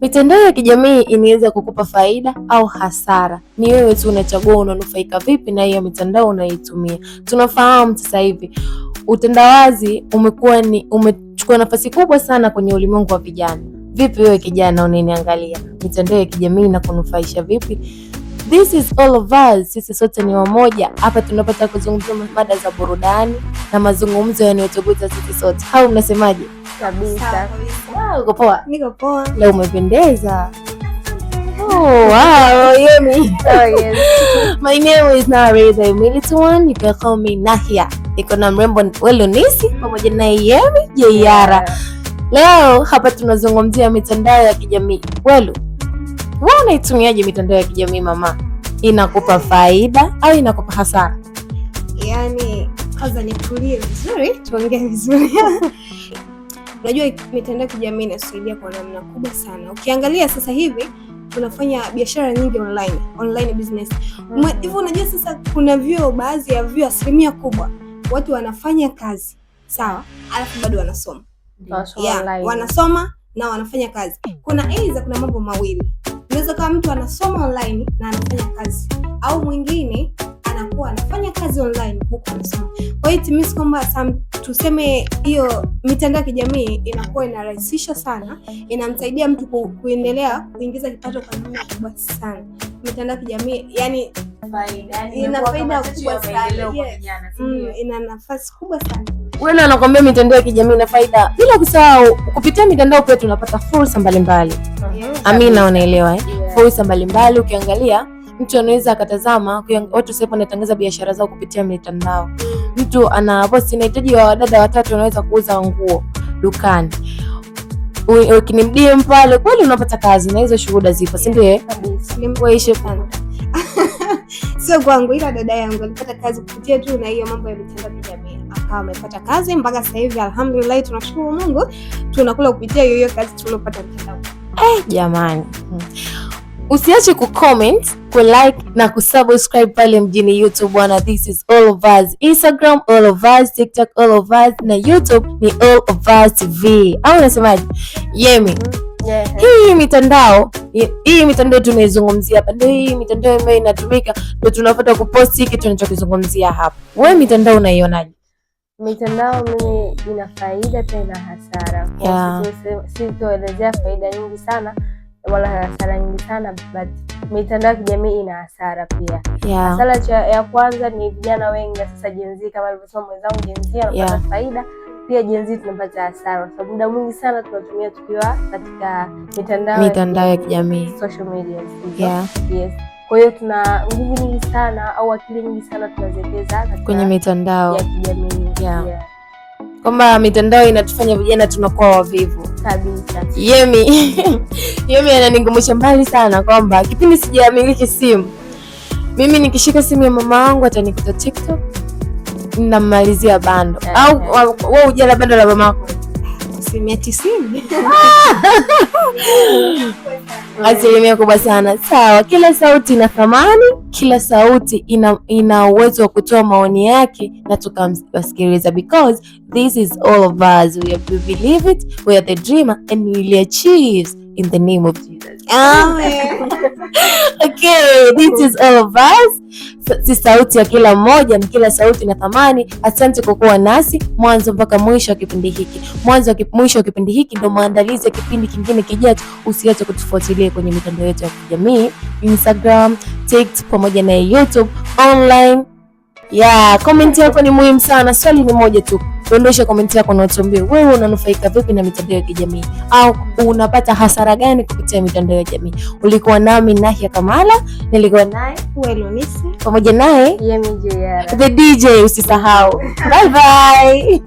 Mitandao ya kijamii inaweza kukupa faida au hasara. Ni wewe tu unachagua unanufaika vipi na hiyo mitandao unaitumia. Tunafahamu sasa hivi utandawazi umechukua nafasi kubwa sana kwenye ulimwengu wa vijana. Vipi wewe kijana unaniangalia? Mitandao ya kijamii inakunufaisha vipi? This is all of us. Sisi sote ni wamoja. Hapa tunapata kuzungumza mada za burudani na mazungumzo yanayotugusa sisi sote. Au mnasemaje? Kabisa. Wow, uko poa? Niko poa. Leo umependeza. Oh, wow, Yemi. Oh, yes. My name is Nareza Emilituan. You can call me Nahia. Niko na mrembo Welonisi pamoja na Yemi Jeiara. Leo hapa tunazungumzia mitandao ya kijamii. Welu, wewe unaitumiaje mitandao ya kijamii mama? Inakupa faida au inakupa hasara? Yaani, kwanza nitulie vizuri, tuongee vizuri. Unajua mitandao ya kijamii inasaidia kwa namna kubwa sana. Ukiangalia sasa hivi tunafanya biashara nyingi online business. Hivyo unajua sasa kuna baadhi ya asilimia kubwa watu wanafanya kazi, sawa? Alafu bado wanasoma. Wanasoma na wanafanya kazi. Kuna mambo mawili. Unaweza kama mtu anasoma online na anafanya kazi, au mwingine anakuwa anafanya kazi online huku anasoma. Kwa hiyo timisi kwamba tuseme hiyo mitandao ya kijamii inakuwa inarahisisha sana, inamsaidia mtu kuendelea kuingiza kipato kwa namna kubwa sana. Mitandao ya kijamii yani ina faida kubwa sana. Ina nafasi kubwa sana. Wewe anakuambia mitandao ya kijamii ina faida. Bila kusahau kupitia mitandao pia tunapata fursa mbalimbali. Amina, unaelewa eh? Yeah. Fursa mbalimbali ukiangalia mtu anaweza akatazama watu sasa wanatangaza biashara zao kupitia mitandao. Mtu ana post inahitaji wadada watatu wanaweza kuuza nguo dukani. Ukinimdm pale kweli unapata kazi na hizo shuhuda zipo, si ndio? Wewe sana. Sio kwangu, ila dada yangu alipata kazi kupitia tu na hiyo mambo ya mitandao ya kijamii. Akawa amepata kazi mpaka sasa hivi alhamdulillah, tunashukuru Mungu tunakula kupitia hiyo kazi tuliyopata mtandao. Jamani. Usiache kucomment, kulike na kusubscribe pale mjini YouTube bwana. This is All of Us. Instagram All of Us, TikTok All of Us na YouTube ni All of Us TV. Au unasemaje? Yemi. Yeah. Hii mitandao tunaizungumzia hapa. Ndio hii mitandao ambayo inatumika ndio tunafuata kupost hiki tunachokizungumzia hapa. Wewe mitandao unaionaje? Mitandao mimi ina faida pia na hasara. Sitoelezea faida nyingi sana wala hasara nyingi sana, but mitandao ya kijamii ina hasara pia. Hasara ya kwanza ni vijana wengi sasa Gen Z, kama alivyosema mwenzangu, Gen Z wanapata faida, pia Gen Z tunapata hasara kwa sababu muda mwingi sana tunatumia tukiwa katika mitandao ya kijamii, social media. Yes. Kwa hiyo tuna nguvu nyingi sana au akili nyingi sana tunaziwekeza kwenye mitandao ya kijamii. Kwamba mitandao inatufanya vijana tunakuwa wavivu kabisa. Yemi ananigumusha mbali sana kwamba kipindi sijamiliki simu, mimi nikishika simu ya mama wangu atanikuta TikTok ninamalizia bando. Au wewe ujala bando la mama yako? Asilimia 90. Asilimia kubwa sana. Sawa, kila sauti ina thamani, kila sauti ina uwezo wa kutoa maoni yake na tukamsikiliza, because this is all of us. We believe it, we are the dreamer and we will achieve in the name of Jesus. Amen. Okay, this is all of us. Si sauti ya kila mmoja na kila sauti na thamani. Asante kwa kuwa nasi mwanzo mpaka mwisho wa kipindi hiki. Mwisho wa kipindi hiki ndio maandalizi ya kipindi kingine kijacho. Usiache kutufuatilia kwenye mitandao yetu ya kijamii, Instagram, TikTok pamoja na YouTube online. Comment yako ni muhimu sana. Swali ni moja tu. Dondosha comment yako na utuambie wewe unanufaika vipi na mitandao ya kijamii, au unapata hasara gani kupitia mitandao ya kijamii. Ulikuwa nami Nahia Kamala, nilikuwa naye Welonisi pamoja naye Yemi Jeiara, the DJ. Usisahau. Bye bye.